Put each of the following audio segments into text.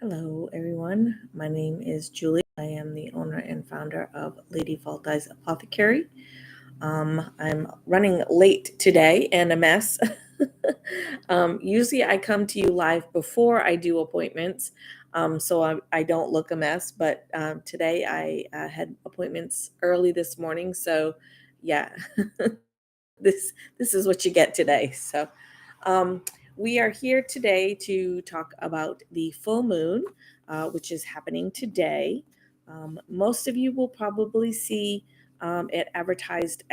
Hello, everyone. My name is Julie. I am the owner and founder of Lady Faltey's Apothecary. I'm running late today and a mess. Usually, I come to you live before I do appointments, so I don't look a mess. But today, I had appointments early this morning, so yeah, this is what you get today. So um, we are here today to talk about the full moon, which is happening today. Most of you will probably see it advertised,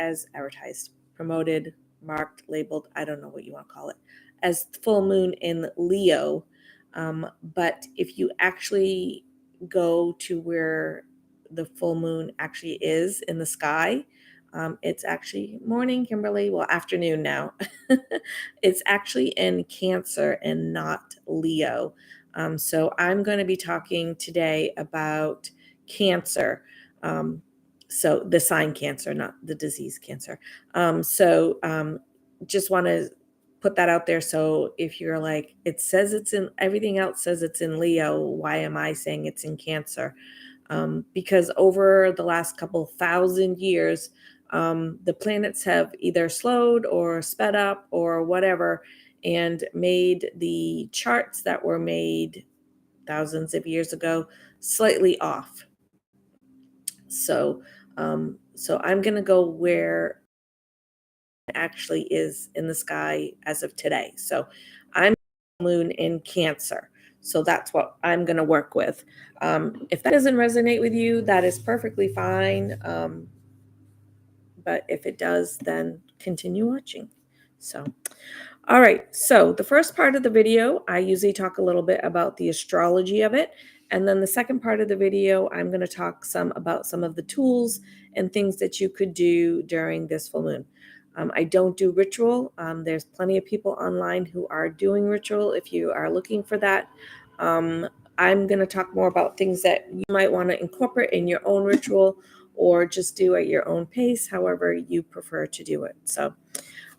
promoted, marked, labeled, I don't know what you want to call it, as full moon in Leo. But if you actually go to where the full moon actually is in the sky, it's actually morning, Kimberly. Well, afternoon now. It's actually in Cancer and not Leo. So I'm going to be talking today about Cancer. Um, so the sign Cancer, not the disease Cancer. Just want to put that out there. So if you're like, it says it's in, everything else says it's in Leo, why am I saying it's in Cancer? Because over the last couple thousand years, the planets have either slowed or sped up or whatever, and made the charts that were made thousands of years ago slightly off. So I'm going to go where it actually is in the sky as of today. So I'm moon in Cancer. So that's what I'm going to work with. If that doesn't resonate with you, that is perfectly fine. But if it does, then continue watching. So, all right. So the first part of the video, I usually talk a little bit about the astrology of it. And then the second part of the video, I'm going to talk some about some of the tools and things that you could do during this full moon. I don't do ritual. There's plenty of people online who are doing ritual if you are looking for that. Um, I'm going to talk more about things that you might want to incorporate in your own ritual or just do at your own pace, however you prefer to do it. So,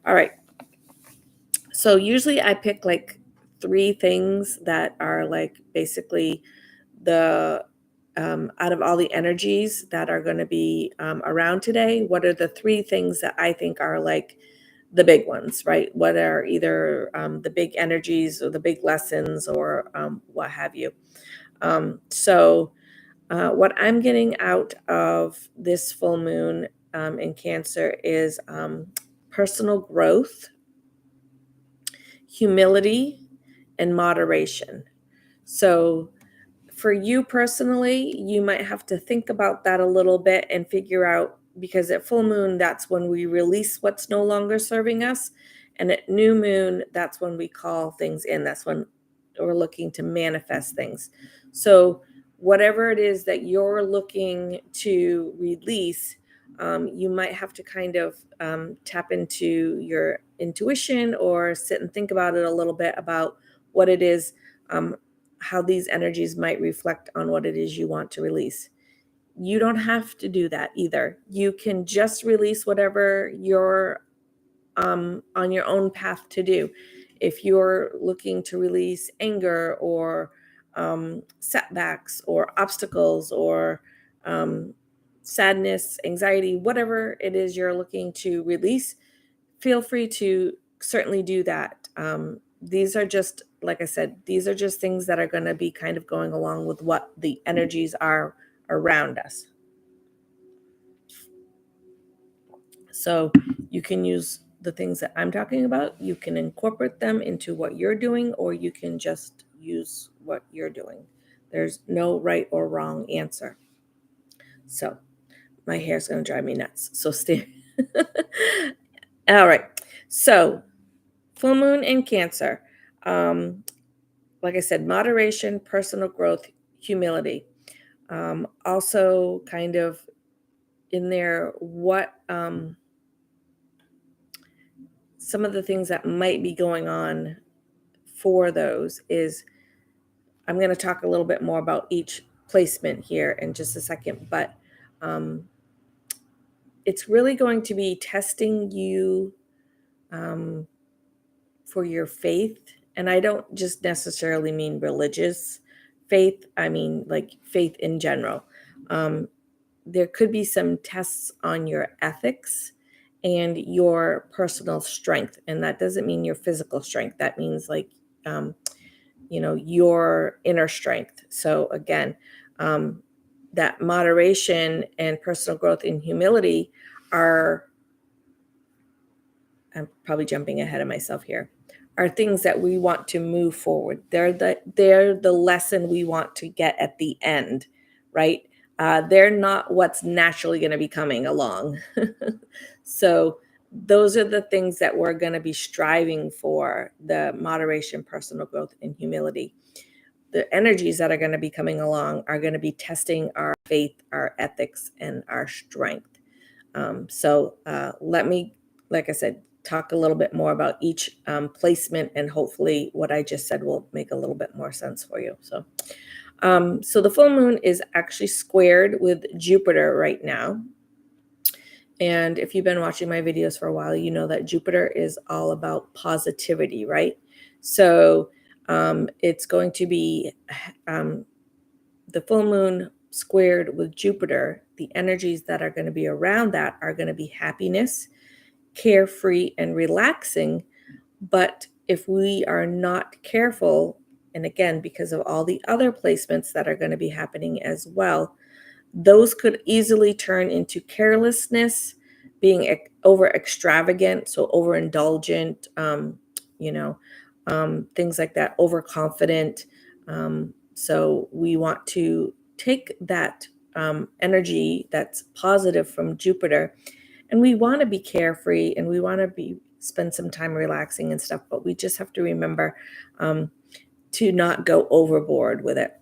all right. So usually I pick like three things that are like basically the out of all the energies that are going to be around today, what are the three things that I think are like the big ones, right? What are either the big energies or the big lessons or what have you. What I'm getting out of this full moon in Cancer is personal growth, humility, and moderation. So, for you personally, you might have to think about that a little bit and figure out, because at full moon, that's when we release what's no longer serving us. And at new moon, that's when we call things in. That's when we're looking to manifest things. So, whatever it is that you're looking to release, you might have to kind of tap into your intuition or sit and think about it a little bit about what it is, how these energies might reflect on what it is you want to release. You don't have to do that either. You can just release whatever you're on your own path to do. If you're looking to release anger or setbacks or obstacles or um, sadness, anxiety, whatever it is you're looking to release, feel free to certainly do that. These are just, like I said, these are just things that are going to be kind of going along with what the energies are around us. So you can use the things that I'm talking about. You can incorporate them into what you're doing, or you can just use what you're doing. There's no right or wrong answer. So my hair's going to drive me nuts. So stay. All right. So full moon in Cancer. Like I said, moderation, personal growth, humility. Also, kind of in there, what some of the things that might be going on for those is, I'm going to talk a little bit more about each placement here in just a second, but it's really going to be testing you for your faith. And I don't just necessarily mean religious faith, I mean like faith in general. There could be some tests on your ethics and your personal strength. And that doesn't mean your physical strength. That means like, your inner strength. So again, that moderation and personal growth and humility are, I'm probably jumping ahead of myself here, are things that we want to move forward. They're the lesson we want to get at the end, right? They're not what's naturally going to be coming along. So those are the things that we're going to be striving for: the moderation, personal growth, and humility. The energies that are going to be coming along are going to be testing our faith, our ethics, and our strength. So let me, like I said, talk a little bit more about each placement, and hopefully what I just said will make a little bit more sense for you. So the full moon is actually squared with Jupiter right now. And if you've been watching my videos for a while, you know that Jupiter is all about positivity, right? So it's going to be the full moon squared with Jupiter. The energies that are going to be around that are going to be happiness, carefree, and relaxing. But if we are not careful, and again, because of all the other placements that are going to be happening as well, those could easily turn into carelessness, being over extravagant, so overindulgent, things like that, overconfident. So we want to take that energy that's positive from Jupiter, and we want to be carefree, and we want to spend some time relaxing and stuff, but we just have to remember to not go overboard with it.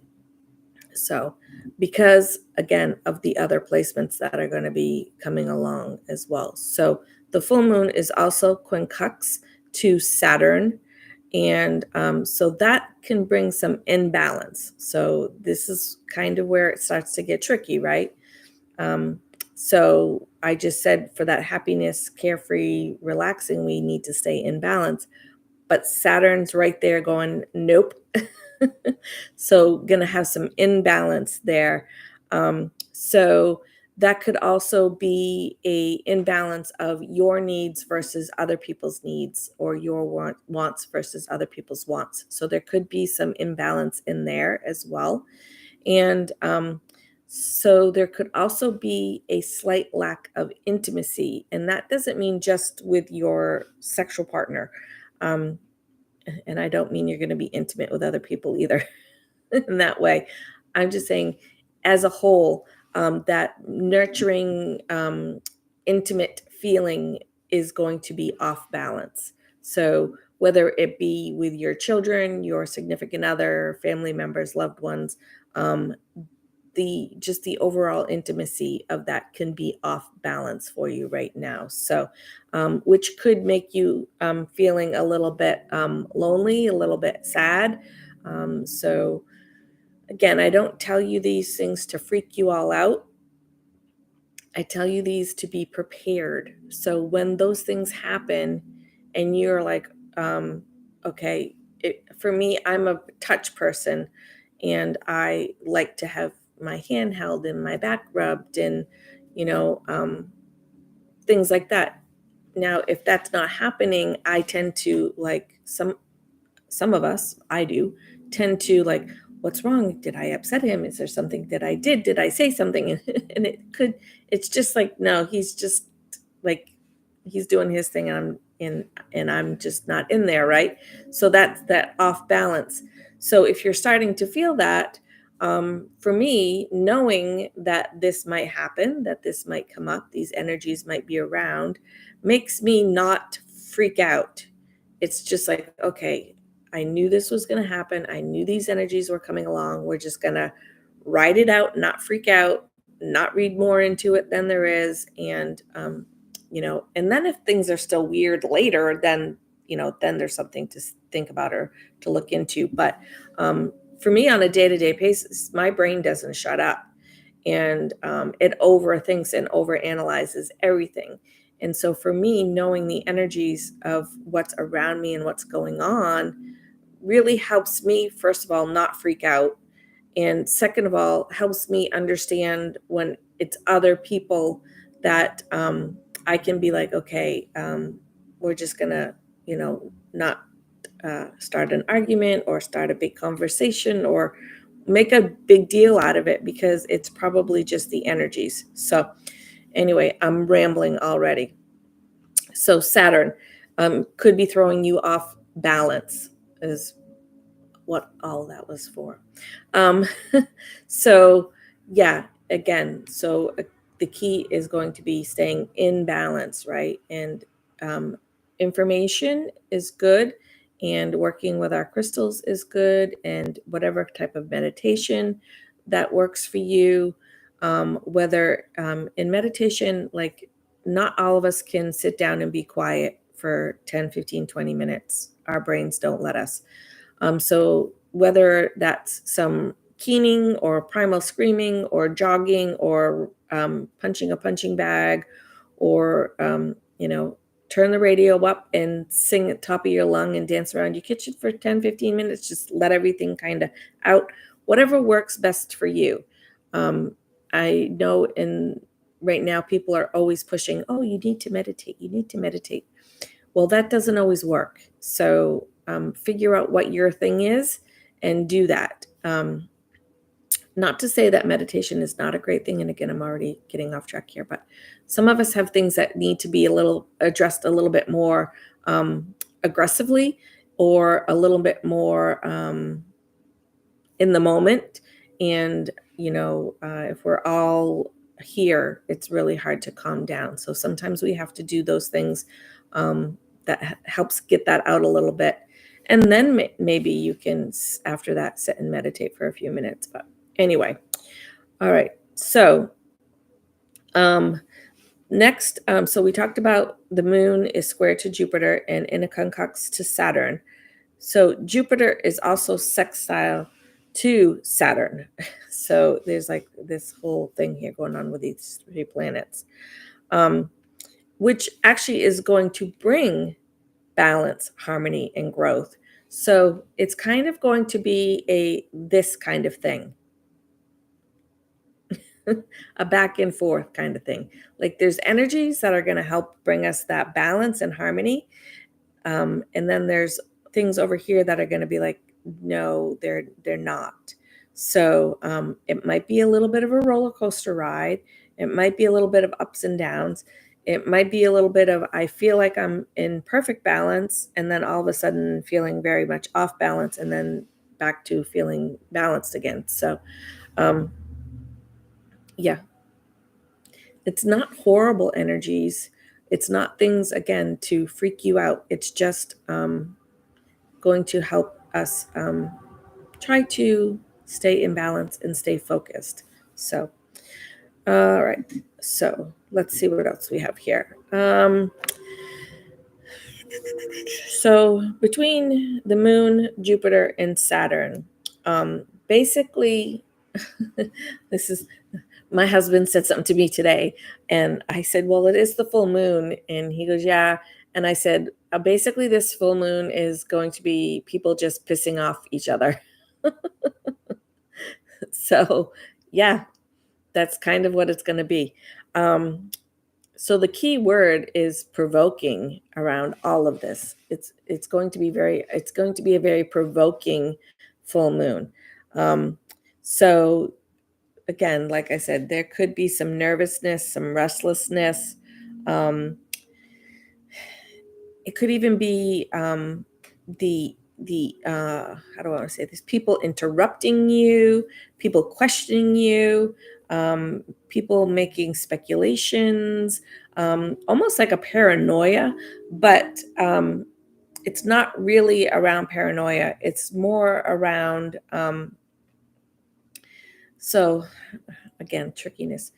So because again of the other placements that are going to be coming along as well. So the full moon is also quincunx to Saturn. And so that can bring some imbalance. So this is kind of where it starts to get tricky, right? So I just said for that happiness, carefree, relaxing, we need to stay in balance. But Saturn's right there going, nope. So going to have some imbalance there. So that could also be a imbalance of your needs versus other people's needs, or your wants versus other people's wants. So there could be some imbalance in there as well. And so there could also be a slight lack of intimacy. And that doesn't mean just with your sexual partner. And I don't mean you're going to be intimate with other people either in that way. I'm just saying, as a whole, that nurturing, intimate feeling is going to be off balance. So whether it be with your children, your significant other, family members, loved ones, the overall intimacy of that can be off balance for you right now. So which could make you feeling a little bit lonely, a little bit sad. So again, I don't tell you these things to freak you all out. I tell you these to be prepared. So when those things happen and you're like, okay, for me, I'm a touch person, and I like to have my hand held and my back rubbed, and, things like that. Now, if that's not happening, I tend to, like, some of us, I do, tend to like, what's wrong? Did I upset him? Is there something that I did? Did I say something? And it's just like, no, he's just like, he's doing his thing, and I'm just not in there, right? So that's that off balance. So if you're starting to feel that, for me, knowing that this might happen, that this might come up, these energies might be around, makes me not freak out. It's just like, okay, I knew this was going to happen. I knew these energies were coming along. We're just going to ride it out, not freak out, not read more into it than there is. And, and then if things are still weird later, then there's something to think about or to look into. But for me, on a day-to-day basis, my brain doesn't shut up, and it overthinks and overanalyzes everything. And so for me, knowing the energies of what's around me and what's going on really helps me, first of all, not freak out, And second of all, helps me understand when it's other people that I can be like, okay, we're just gonna, not start an argument or start a big conversation or make a big deal out of it, because it's probably just the energies. So anyway, I'm rambling already. So Saturn could be throwing you off balance, is what all that was for. Um, so, yeah, again, so the key is going to be staying in balance, right? And um, information is good, and working with our crystals is good, and whatever type of meditation that works for you. Whether in meditation, like not all of us can sit down and be quiet for 10, 15, 20 minutes. Our brains don't let us. So whether that's some keening or primal screaming or jogging or punching a punching bag or, turn the radio up and sing at top of your lung and dance around your kitchen for 10, 15 minutes, just let everything kind of out, whatever works best for you. Um, I know right now people are always pushing, oh, you need to meditate, you need to meditate. Well, that doesn't always work. So figure out what your thing is and do that. Not to say that meditation is not a great thing. And again, I'm already getting off track here, but some of us have things that need to be a little addressed a little bit more aggressively, or a little bit more in the moment. And, if we're all here, it's really hard to calm down. So sometimes we have to do those things that helps get that out a little bit. And then maybe you can, after that, sit and meditate for a few minutes. But anyway, all right. So next, so we talked about the moon is square to Jupiter and in a conjunct to Saturn. So Jupiter is also sextile to Saturn. So there's like this whole thing here going on with these three planets, which actually is going to bring balance, harmony, and growth. So it's kind of going to be this kind of thing, a back and forth kind of thing. Like there's energies that are going to help bring us that balance and harmony. And then there's things over here that are going to be like, no, they're not. So it might be a little bit of a roller coaster ride. It might be a little bit of ups and downs. It might be a little bit of, I feel like I'm in perfect balance, and then all of a sudden feeling very much off balance, and then back to feeling balanced again. So, yeah, it's not horrible energies. It's not things, again, to freak you out. It's just going to help us try to stay in balance and stay focused. So, all right. So let's see what else we have here. So between the moon, Jupiter, and Saturn, basically, this is, my husband said something to me today, and I said, well, it is the full moon. And he goes, yeah. And I said, basically, this full moon is going to be people just pissing off each other. So, yeah, that's kind of what it's going to be. So the key word is provoking around all of this. It's going to be a very provoking full moon. So again, like I said, there could be some nervousness, some restlessness. It could even be the how do I want to say this? People interrupting you, people questioning you, people making speculations, almost like a paranoia, but it's not really around paranoia. It's more around so again, trickiness.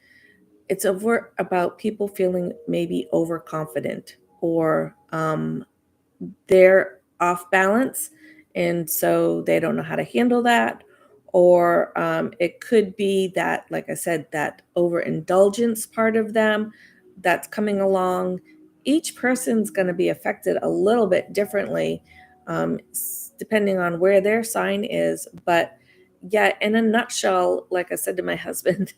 It's over about people feeling maybe overconfident, or they're off balance, and so they don't know how to handle that. Or it could be that, like I said, that overindulgence part of them that's coming along. Each person's going to be affected a little bit differently, depending on where their sign is. But yeah, in a nutshell, like I said to my husband,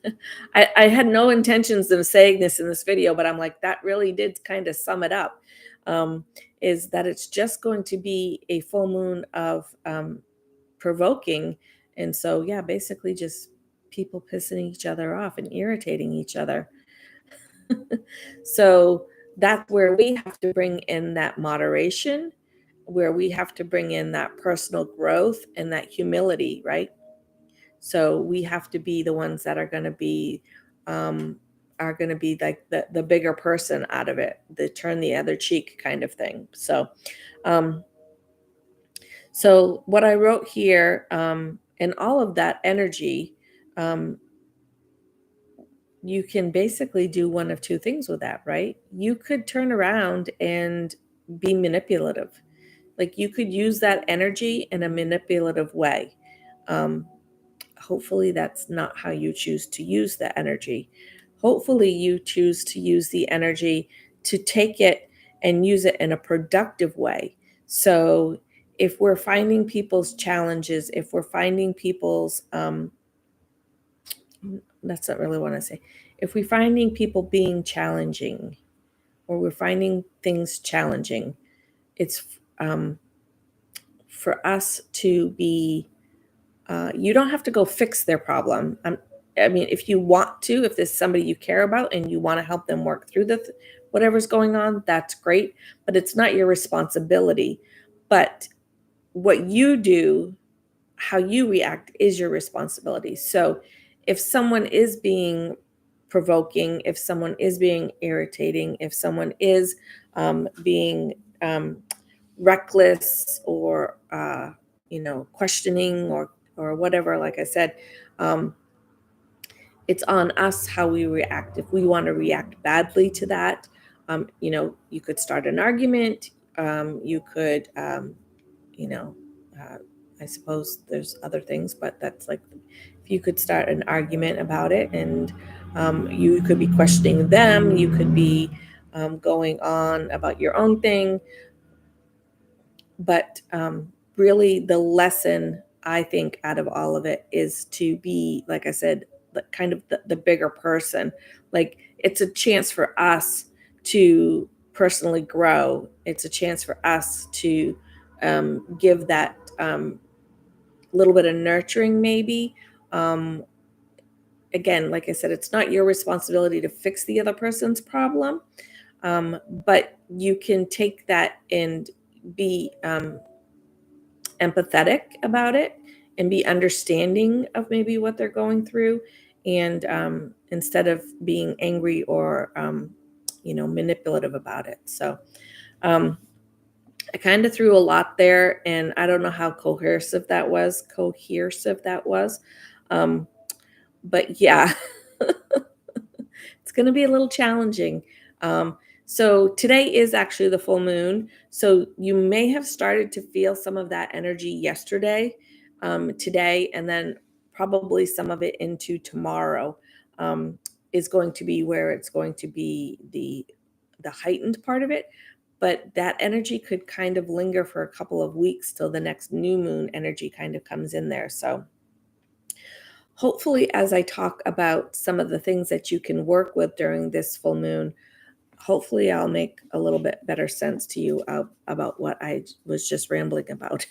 I had no intentions of saying this in this video, but I'm like, that really did kind of sum it up. Um, is that it's just going to be a full moon of provoking. And so, yeah, basically just people pissing each other off and irritating each other. So that's where we have to bring in that moderation, where we have to bring in that personal growth and that humility, right? So we have to be the ones that um, are going to be like the bigger person out of it, the turn the other cheek kind of thing. Um, so what I wrote here, and all of that energy, um, you can basically do one of two things with that, right? You could turn around and be manipulative. Like you could use that energy in a manipulative way. Um, Hopefully, that's not how you choose to use the energy. Hopefully, you choose to use the energy to take it and use it in a productive way. So, if we're finding people's challenges, if we're finding people's, that's not really what I say. If we're finding people being challenging, or we're finding things challenging, it's for us to be you don't have to go fix their problem. I mean, if you want to, if there's somebody you care about and you want to help them work through whatever's going on, that's great. But it's not your responsibility. But what you do, how you react, is your responsibility. So if someone is being provoking, if someone is being irritating, if someone is being reckless or questioning or whatever, like I said, um, it's on us how we react. If we want to react badly to that, you could start an argument. You could, you know, uh, I suppose there's other things, but that's like if you could start an argument about it, and you could be questioning them. You could be going on about your own thing. But really, the lesson I think out of all of it is to be, like I said, kind of the bigger person. Like it's a chance for us to personally grow. It's a chance for us to give that little bit of nurturing, maybe. Um, Again, like I said, it's not your responsibility to fix the other person's problem, but you can take that and be empathetic about it and be understanding of maybe what they're going through, and instead of being angry or manipulative about it. So um, I kind of threw a lot there, and I don't know how cohesive that was. um, but yeah, it's going to be a little challenging. So today is actually the full moon. So you may have started to feel some of that energy yesterday, today, and then probably some of it into tomorrow, is going to be where it's going to be the heightened part of it. But that energy could kind of linger for a couple of weeks till the next new moon energy kind of comes in there. So hopefully, as I talk about some of the things that you can work with during this full moon, hopefully I'll make a little bit better sense to you about what I was just rambling about.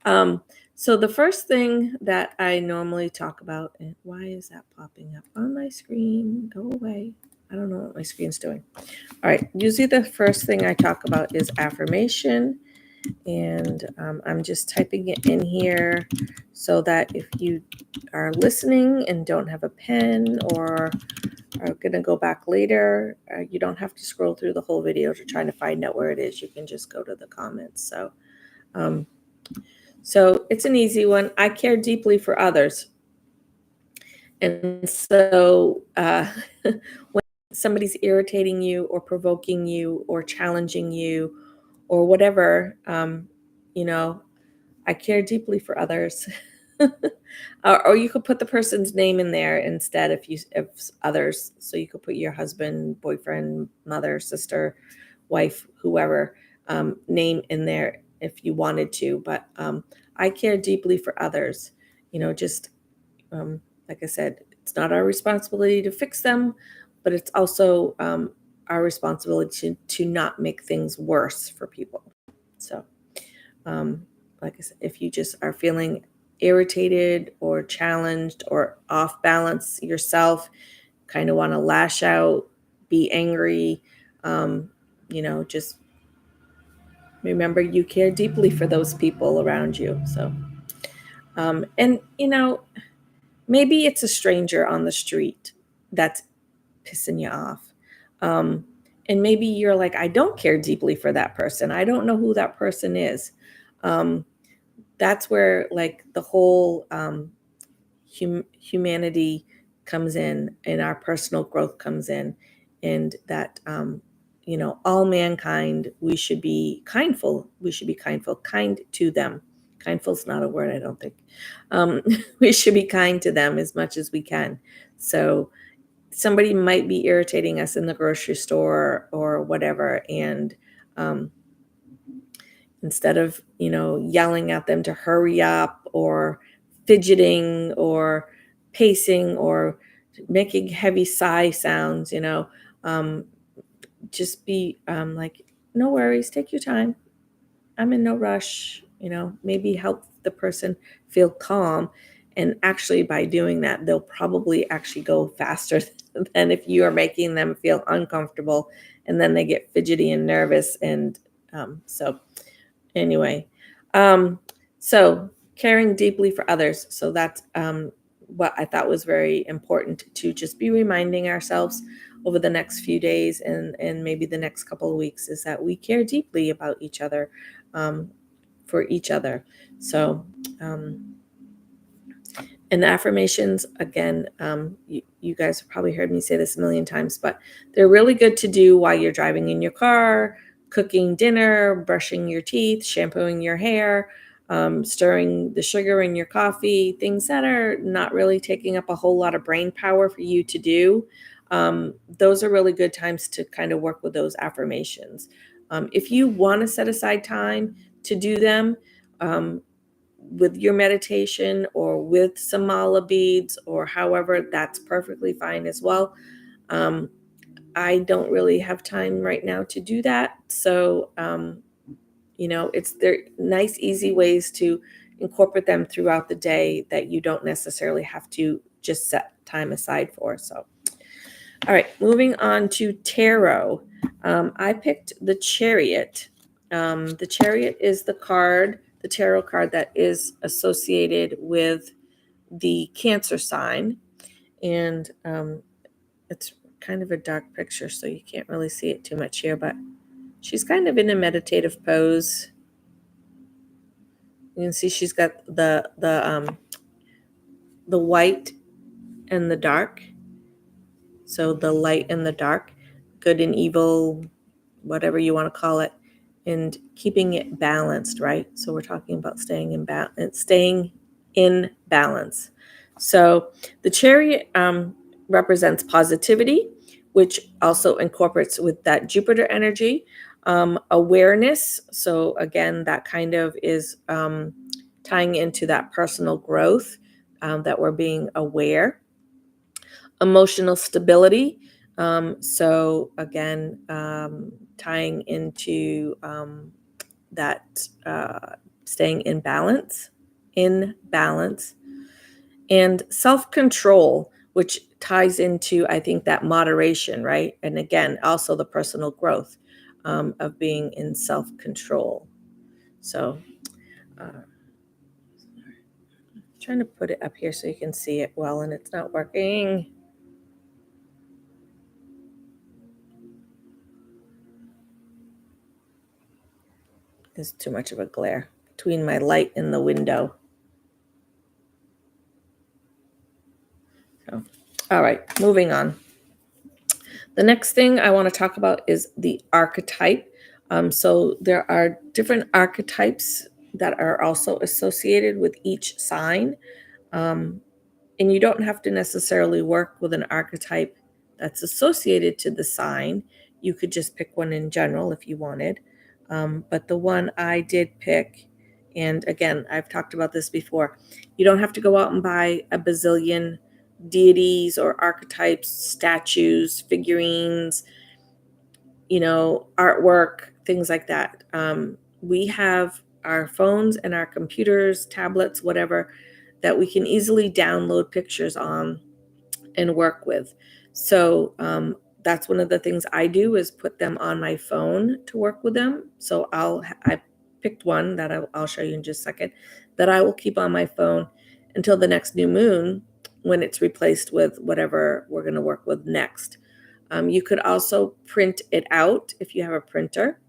um, so the first thing that I normally talk about, and why is that popping up on my screen? Go away. I don't know what my screen's doing. All right. Usually the first thing I talk about is affirmation. And I'm just typing it in here so that if you are listening and don't have a pen or are going to go back later, you don't have to scroll through the whole video to try to find out where it is. You can just go to the comments. Um, so it's an easy one. I care deeply for others. And so when somebody's irritating you or provoking you or challenging you or whatever, I care deeply for others. Or you could put the person's name in there instead if others. So you could put your husband, boyfriend, mother, sister, wife, whoever, name in there if you wanted to. But I care deeply for others. Just like I said, it's not our responsibility to fix them, but it's also our responsibility to not make things worse for people. So, um, like I said, if you just are feeling irritated or challenged or off balance yourself, kind of want to lash out, be angry, just remember you care deeply for those people around you. So, and maybe it's a stranger on the street that's pissing you off. Um, and maybe you're like, I don't care deeply for that person. I don't know who that person is. Um, that's where like the whole humanity comes in and our personal growth comes in, and that all mankind, we should be kindful, kind to them. Kindful's not a word, I don't think. We should be kind to them as much as we can. So somebody might be irritating us in the grocery store or whatever, and um, instead of yelling at them to hurry up or fidgeting or pacing or making heavy sigh sounds, um, just be like, no worries, take your time, I'm in no rush. Maybe help the person feel calm. And actually, by doing that, they'll probably actually go faster than if you are making them feel uncomfortable, and then they get fidgety and nervous. And so anyway, so caring deeply for others. So that's what I thought was very important, to just be reminding ourselves over the next few days and maybe the next couple of weeks, is that we care deeply about each other, um, for each other. So, and the affirmations, again, you guys have probably heard me say this a million times, but they're really good to do while you're driving in your car, cooking dinner, brushing your teeth, shampooing your hair, stirring the sugar in your coffee, things that are not really taking up a whole lot of brain power for you to do. Those are really good times to kind of work with those affirmations. If you want to set aside time to do them, um, with your meditation or with some mala beads or however, that's perfectly fine as well. Um, I don't really have time right now to do that. So, it's there nice, easy ways to incorporate them throughout the day that you don't necessarily have to just set time aside for. So, all right, moving on to tarot. I picked the Chariot. The Chariot is the tarot card that is associated with the Cancer sign. And it's kind of a dark picture, so you can't really see it too much here, but she's kind of in a meditative pose. You can see she's got the white and the dark. So the light and the dark, good and evil, whatever you want to call it, and keeping it balanced, right? So we're talking about staying in balance. So the Chariot represents positivity, which also incorporates with that Jupiter energy, awareness. So again, that kind of is tying into that personal growth, that we're being aware. Emotional stability. So again, tying into that staying in balance, and self-control, which ties into, I think, that moderation, right? And again, also the personal growth of being in self-control. So, trying to put it up here so you can see it well, and it's not working. There's too much of a glare between my light and the window. So, all right, moving on. The next thing I want to talk about is the archetype. So there are different archetypes that are also associated with each sign. Um, and you don't have to necessarily work with an archetype that's associated to the sign. You could just pick one in general if you wanted. But the one I did pick And again, I've talked about this before. You don't have to go out and buy a bazillion deities or archetypes, statues, figurines, artwork, things like that. We have our phones and our computers, tablets, whatever, that we can easily download pictures on and work with. So that's one of the things I do is put them on my phone to work with them. So I picked one that I'll show you in just a second that I will keep on my phone until the next new moon when it's replaced with whatever we're going to work with next. You could also print it out if you have a printer,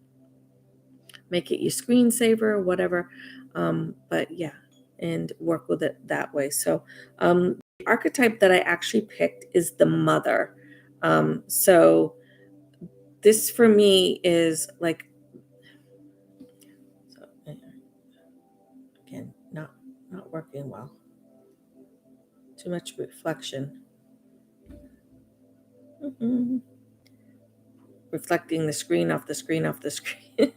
make it your screensaver, whatever. But yeah, and work with it that way. So the archetype that I actually picked is the mother. So this for me is like, so, again, not working well. Too much reflection. Reflecting the screen off the screen off the screen.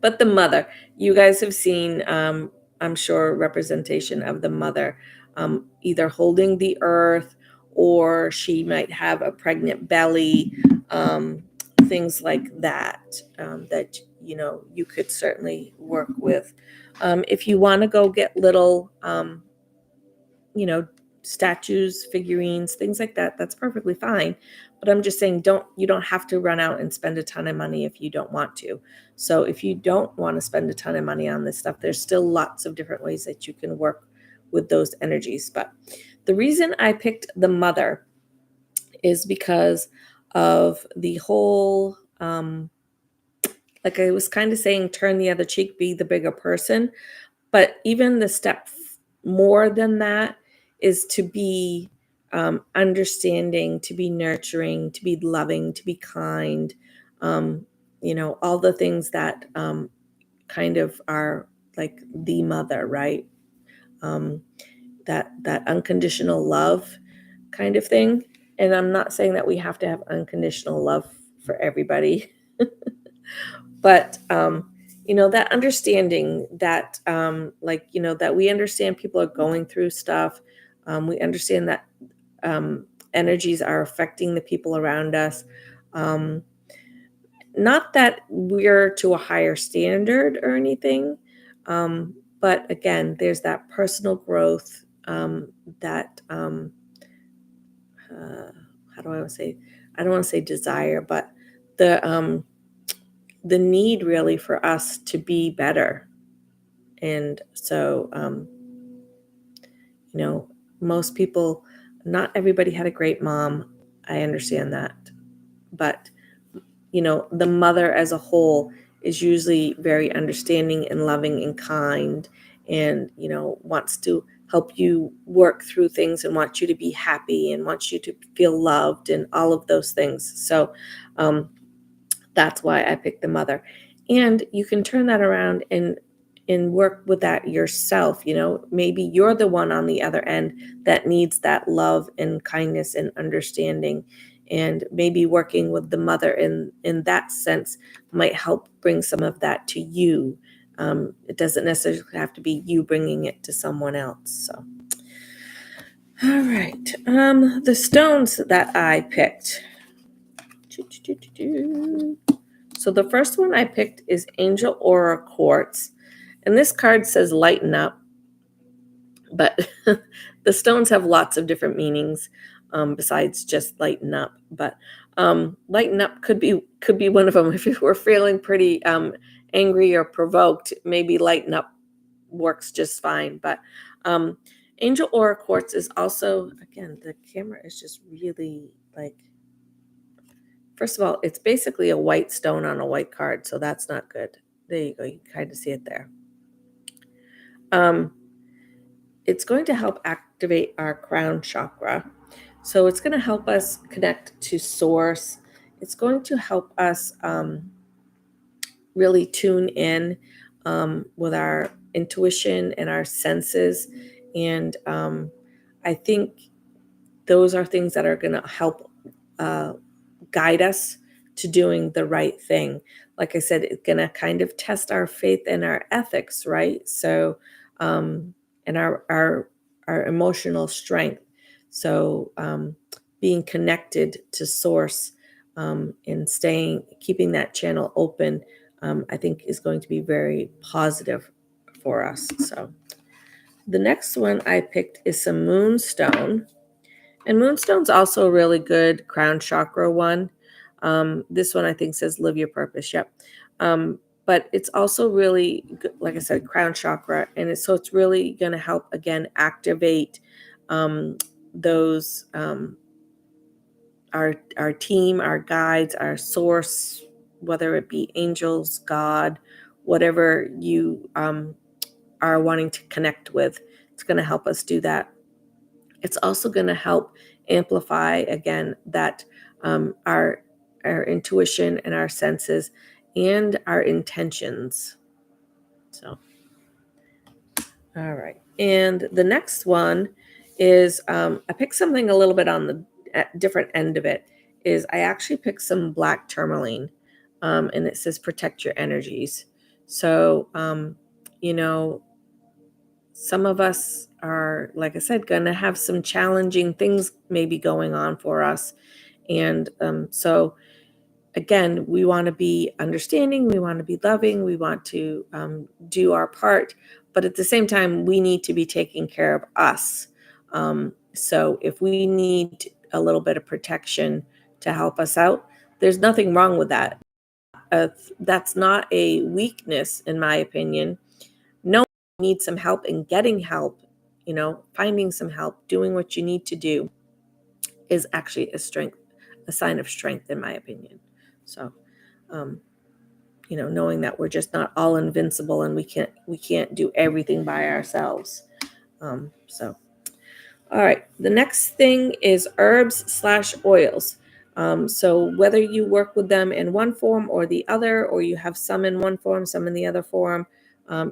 But the mother, you guys have seen, I'm sure, representation of the mother, either holding the earth or she might have a pregnant belly, things like that, that, you could certainly work with. If you want to go get little, you know, statues, figurines, things like that, that's perfectly fine. But I'm just saying, you don't have to run out and spend a ton of money if you don't want to. So if you don't want to spend a ton of money on this stuff, there's still lots of different ways that you can work with those energies. But the reason I picked the mother is because of the whole, like I was kind of saying, turn the other cheek, be the bigger person. But even the step more than that is to be understanding, to be nurturing, to be loving, to be kind. Um, all the things that kind of are like the mother, right? Um, that unconditional love kind of thing. And I'm not saying that we have to have unconditional love for everybody, but that understanding that that we understand people are going through stuff. We understand that energies are affecting the people around us. um, Not that we're to a higher standard or anything, but again, there's that personal growth, that uh, how do I want to say, I don't want to say desire, but the um, the need really for us to be better. And so, you know, most people, not everybody had a great mom. I understand that. But, the mother as a whole is usually very understanding and loving and kind and, wants to help you work through things and wants you to be happy and wants you to feel loved and all of those things. So, that's why I picked the mother. And you can turn that around and work with that yourself. Maybe you're the one on the other end that needs that love and kindness and understanding. And maybe working with the mother in that sense might help bring some of that to you. It doesn't necessarily have to be you bringing it to someone else. So, all right. The stones that I picked. So the first one I picked is Angel Aura Quartz. And this card says lighten up, but the stones have lots of different meanings, besides just lighten up. But lighten up could be one of them. If you were feeling pretty angry or provoked, maybe lighten up works just fine. But Angel Aura Quartz is also, again, the camera is just really like, first of all, it's basically a white stone on a white card, so that's not good. There you go. You can kind of see it there. It's going to help activate our crown chakra. So it's going to help us connect to source. It's going to help us really tune in with our intuition and our senses. And I think those are things that are going to help guide us to doing the right thing. like I said, it's going to kind of test our faith and our ethics, right? So, and our emotional strength. So, being connected to source, and keeping that channel open, I think is going to be very positive for us. So, the next one I picked is some moonstone. And moonstone's also a really good crown chakra one. This one I think says live your purpose. Yep. But it's also really good, like I said, crown chakra. And it's really going to help, again, activate those, our team, our guides, our source, whether it be angels, God, whatever you are wanting to connect with. It's going to help us do that. It's also going to help amplify, again, that our intuition and our senses and our intentions. So, all right. And the next one is, I picked something a little bit on the different end of it. Is I actually picked some black tourmaline, and it says protect your energies. So, you know, some of us are, like I said, going to have some challenging things maybe going on for us. And so, again, we want to be understanding, we want to be loving, we want to do our part. But at the same time, we need to be taking care of us. So if we need a little bit of protection to help us out, there's nothing wrong with that. That's not a weakness, in my opinion. No, you need some help in getting help, finding some help, doing what you need to do is actually a sign of strength, in my opinion. So, um, knowing that we're just not all invincible and we can't do everything by ourselves. So, all right. The next thing is herbs/oils. So whether you work with them in one form or the other, or you have some in one form, some in the other form,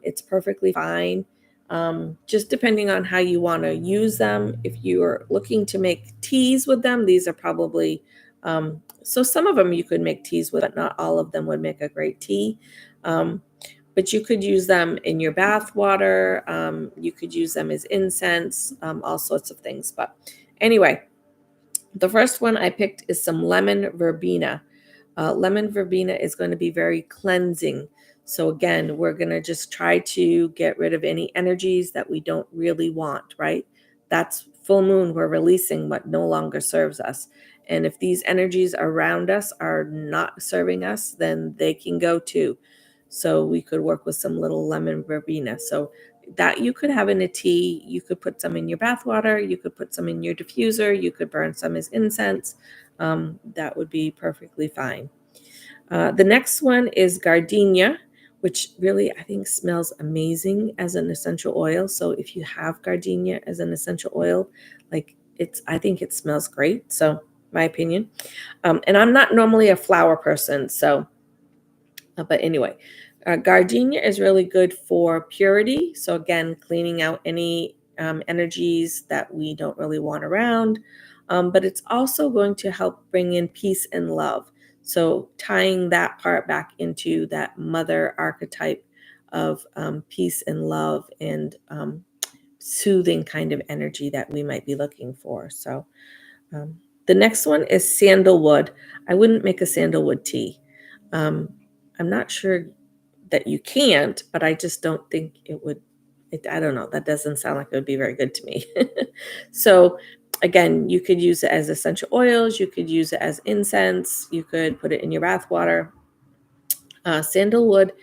it's perfectly fine. Just depending on how you want to use them. If you are looking to make teas with them, these are probably, so some of them you could make teas with, but not all of them would make a great tea. But you could use them in your bath water. You could use them as incense, all sorts of things. But anyway, the first one I picked is some lemon verbena. Lemon verbena is going to be very cleansing. So again, we're going to just try to get rid of any energies that we don't really want, right? That's full moon. We're releasing what no longer serves us. And if these energies around us are not serving us, then they can go too. So we could work with some little lemon verbena. So that you could have in a tea. You could put some in your bath water. You could put some in your diffuser. You could burn some as incense. That would be perfectly fine. The next one is gardenia, which really I think smells amazing as an essential oil. So if you have gardenia as an essential oil, I think it smells great. So my opinion. And I'm not normally a flower person, so but anyway, gardenia is really good for purity. So again, cleaning out any energies that we don't really want around. But it's also going to help bring in peace and love. So tying that part back into that mother archetype of peace and love and soothing kind of energy that we might be looking for. So the next one is sandalwood. I wouldn't make a sandalwood tea. Um, I'm not sure that you can't, but I just don't think it would. I don't know. That doesn't sound like it would be very good to me. So, again, you could use it as essential oils. You could use it as incense. You could put it in your bath water. Sandalwood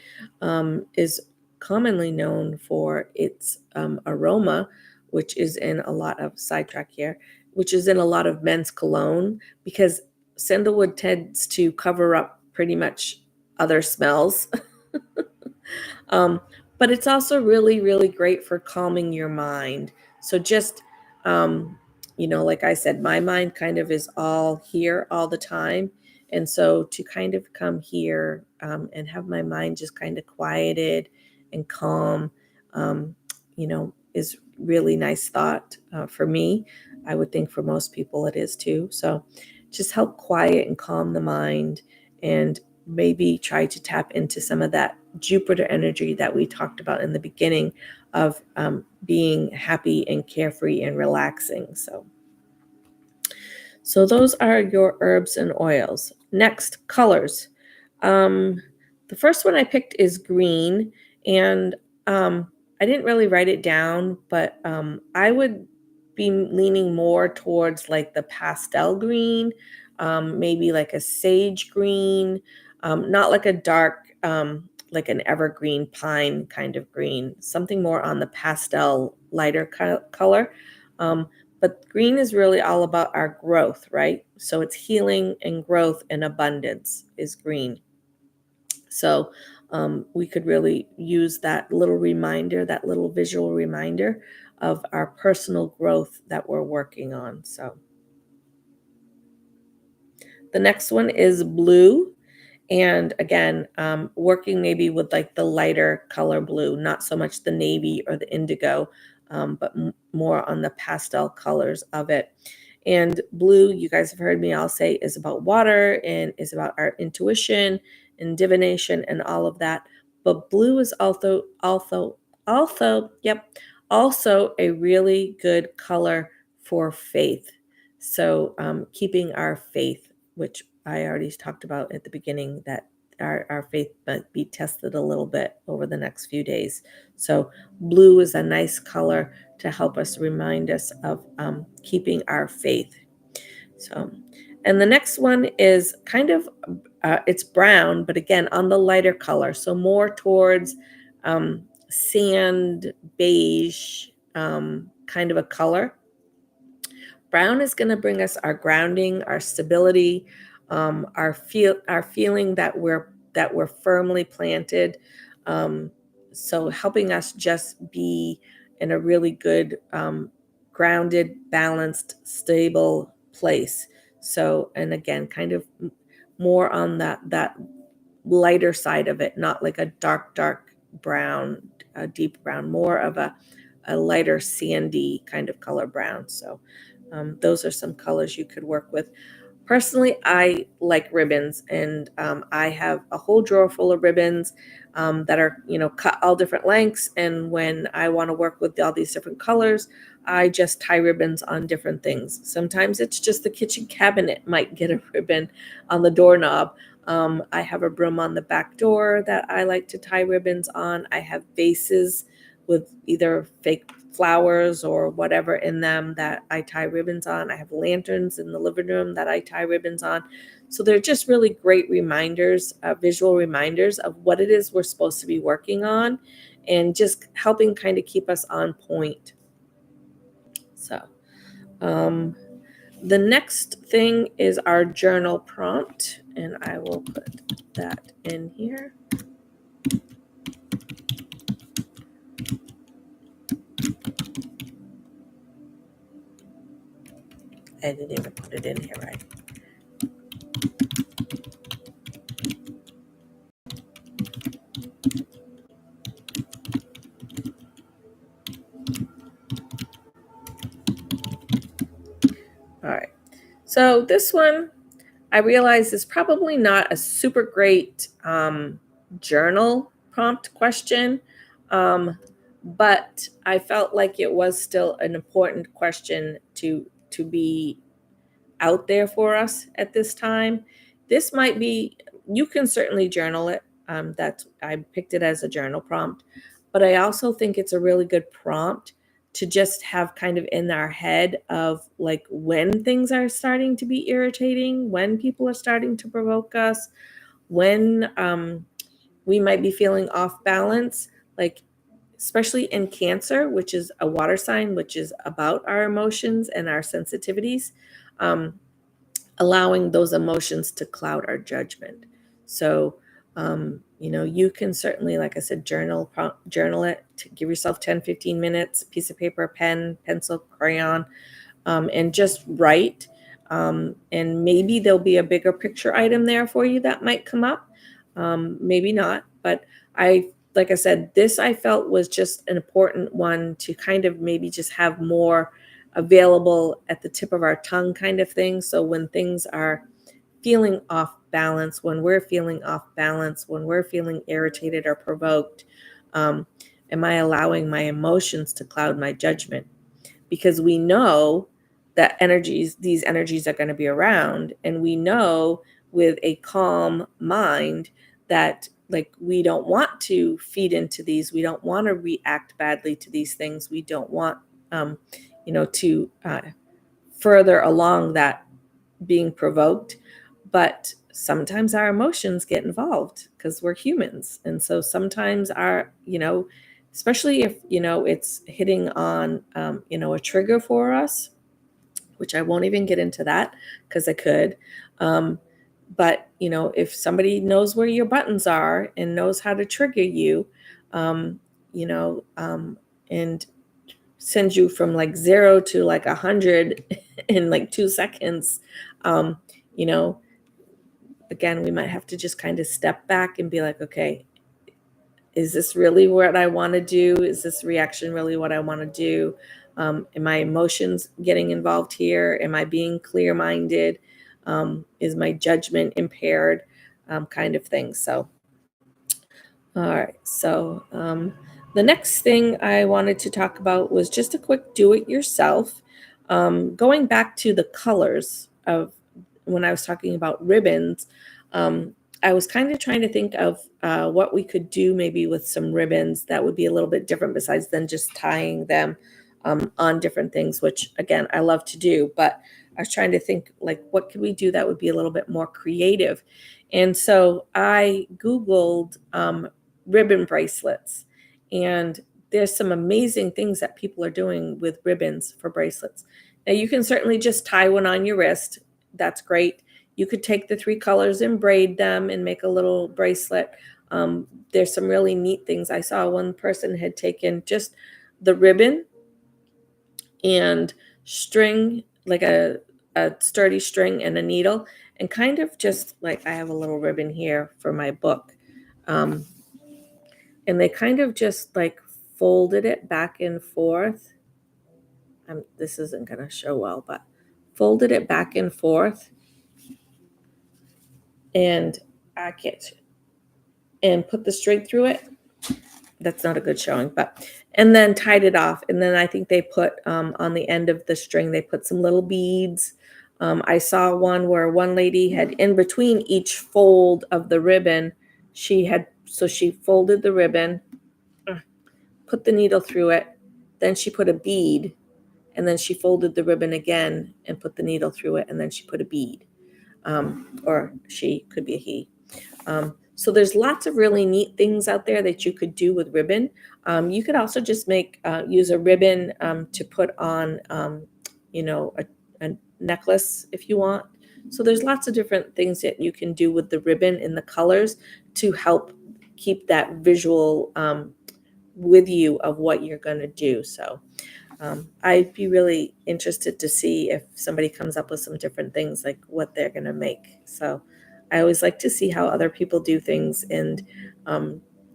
is commonly known for its aroma, which is in a lot of sidetrack here, which is in a lot of men's cologne, because sandalwood tends to cover up pretty much other smells. um, but it's also really, really great for calming your mind. So just, like I said, my mind kind of is all here all the time. And so to kind of come here and have my mind just kind of quieted and calm, is really nice thought for me. I would think for most people it is too. So just help quiet and calm the mind and maybe try to tap into some of that Jupiter energy that we talked about in the beginning of being happy and carefree and relaxing. So those are your herbs and oils. Next, colors. The first one I picked is green, and I didn't really write it down, but I would be leaning more towards like the pastel green, maybe like a sage green, not like a dark, like an evergreen pine kind of green, something more on the pastel, lighter color. Um, but green is really all about our growth, right? So it's healing and growth and abundance is green. So we could really use that little reminder, that little visual reminder of our personal growth that we're working on. So the next one is blue. And again, working maybe with like the lighter color blue, not so much the navy or the indigo, but more on the pastel colors of it. And blue, you guys have heard me all say, is about water and is about our intuition and divination and all of that. But blue is also a really good color for faith. So keeping our faith, which I already talked about at the beginning, that our faith might be tested a little bit over the next few days. So blue is a nice color to help us remind us of keeping our faith. So, and the next one is kind of, it's brown, but again, on the lighter color. So more towards sand, beige kind of a color. Brown is going to bring us our grounding, our stability, our feeling that we're firmly planted. So helping us just be in a really good, grounded, balanced, stable place. So, and again, kind of more on that lighter side of it, not like a dark brown, a deep brown, more of a lighter sandy kind of color brown. So those are some colors you could work with. Personally, I like ribbons, and I have a whole drawer full of ribbons that are, cut all different lengths. And when I want to work with all these different colors, I just tie ribbons on different things. Sometimes it's just the kitchen cabinet might get a ribbon on the doorknob. I have a broom on the back door that I like to tie ribbons on. I have vases with either fake flowers or whatever in them that I tie ribbons on. I have lanterns in the living room that I tie ribbons on. So they're just really great reminders, visual reminders of what it is we're supposed to be working on and just helping kind of keep us on point. So the next thing is our journal prompt, and I will put that in here. I didn't even put it in here right. All right. So this one, I realize is probably not a super great journal prompt question, but I felt like it was still an important question to be out there for us at this time. This might be, you can certainly journal it. I picked it as a journal prompt, but I also think it's a really good prompt to just have kind of in our head of like when things are starting to be irritating, when people are starting to provoke us, when we might be feeling off balance, like especially in Cancer, which is a water sign, which is about our emotions and our sensitivities. Allowing those emotions to cloud our judgment. So, you can certainly, like I said, journal it, to give yourself 10-15 minutes, piece of paper, pen, pencil, crayon, and just write. And maybe there'll be a bigger picture item there for you that might come up. Maybe not, but like I said, this I felt was just an important one to kind of maybe just have more available at the tip of our tongue kind of thing. So when things are feeling off balance, when we're feeling off balance, when we're feeling irritated or provoked, am I allowing my emotions to cloud my judgment? Because we know that these energies are going to be around, and we know with a calm mind that like we don't want to feed into these, we don't want to react badly to these things, we don't want to further along that being provoked. But sometimes our emotions get involved because we're humans, and so sometimes especially if it's hitting on a trigger for us, which I won't even get into that because I could. But if somebody knows where your buttons are and knows how to trigger you, um, and sends you from like 0 to like 100 in like 2 seconds, um, you know, again, we might have to just kind of step back and be like, okay, is this really what I want to do? Is this reaction really what I want to do? Am my emotions getting involved here? Am I being clear-minded? Is my judgment impaired? Kind of thing. So, all right. So, the next thing I wanted to talk about was just a quick do-it-yourself. Going back to the colors of when I was talking about ribbons, I was kind of trying to think of what we could do maybe with some ribbons that would be a little bit different besides than just tying them on different things, which again, I love to do. But I was trying to think like, what could we do that would be a little bit more creative? And so I Googled ribbon bracelets, and there's some amazing things that people are doing with ribbons for bracelets. Now, you can certainly just tie one on your wrist. That's great. You could take the 3 colors and braid them and make a little bracelet. There's some really neat things. I saw one person had taken just the ribbon and string, like a sturdy string and a needle, and kind of just like, I have a little ribbon here for my book. And they kind of just like folded it back and forth. This isn't going to show well, but folded it back and forth, and and put the string through it. That's not a good showing, but and then tied it off. And then I think they put on the end of the string, they put some little beads. I saw one where one lady had in between each fold of the ribbon, she folded the ribbon, put the needle through it, then she put a bead, and then she folded the ribbon again and put the needle through it, and then she put a bead. Or she, could be a he. So there's lots of really neat things out there that you could do with ribbon. You could also just use a ribbon to put on, a necklace if you want. So there's lots of different things that you can do with the ribbon and the colors to help keep that visual with you of what you're going to do. So I'd be really interested to see if somebody comes up with some different things, like what they're going to make. So I always like to see how other people do things, and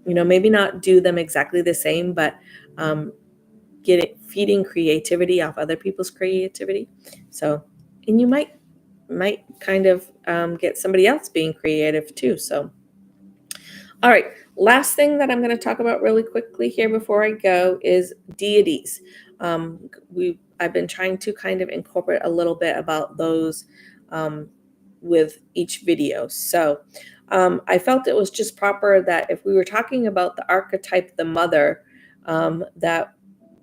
maybe not do them exactly the same, but feeding creativity off other people's creativity. So, and you might kind of get somebody else being creative too. So, all right, last thing that I'm going to talk about really quickly here before I go is deities. I've been trying to kind of incorporate a little bit about those with each video. So I felt it was just proper that if we were talking about the archetype, the mother, that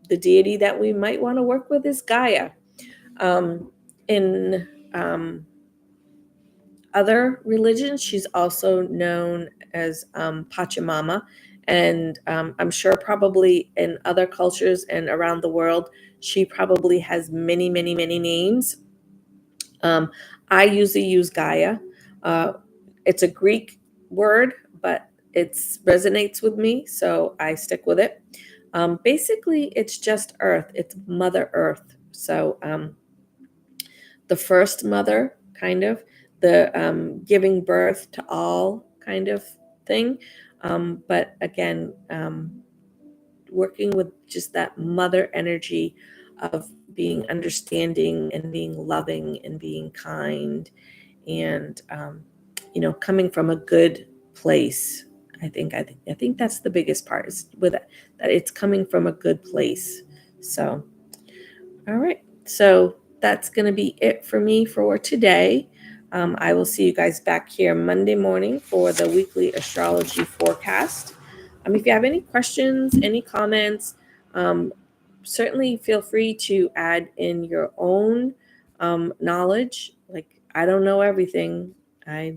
the deity that we might want to work with is Gaia. In other religions, she's also known as Pachamama. And I'm sure probably in other cultures and around the world, she probably has many, many, many names. I usually use Gaia. It's a Greek word, but it resonates with me, so I stick with it. Basically, it's just Earth. It's Mother Earth. So the first mother, kind of, the giving birth to all kind of thing. But again, working with just that mother energy of being understanding and being loving and being kind and coming from a good place. I think that's the biggest part, is with it, that it's coming from a good place. So, all right. So that's going to be it for me for today. I will see you guys back here Monday morning for the weekly astrology forecast. If you have any questions, any comments, um, certainly feel free to add in your own knowledge. Like, I don't know everything. I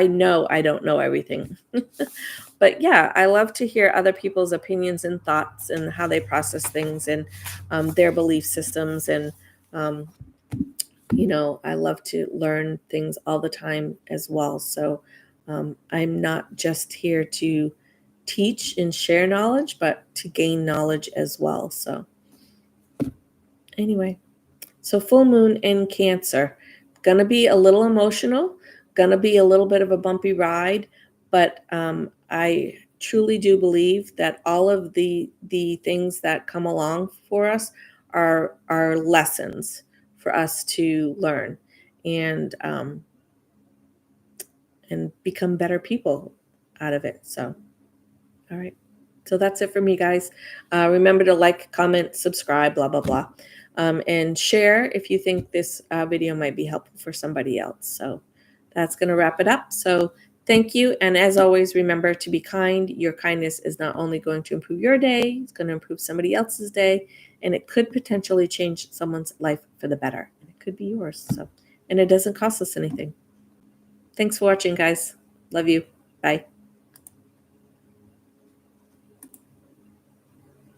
know I don't know everything. But yeah, I love to hear other people's opinions and thoughts and how they process things, and their belief systems. And um, I love to learn things all the time as well. So I'm not just here to teach and share knowledge, but to gain knowledge as well. So anyway, so full moon in Cancer, gonna be a little emotional, gonna be a little bit of a bumpy ride, but I truly do believe that all of the things that come along for us are lessons for us to learn, and become better people out of it. So, all right. So that's it for me, guys. Remember to like, comment, subscribe, blah, blah, blah. And share if you think this video might be helpful for somebody else. So that's going to wrap it up. So thank you. And as always, remember to be kind. Your kindness is not only going to improve your day, it's going to improve somebody else's day. And it could potentially change someone's life for the better. And it could be yours. So, and it doesn't cost us anything. Thanks for watching, guys. Love you. Bye.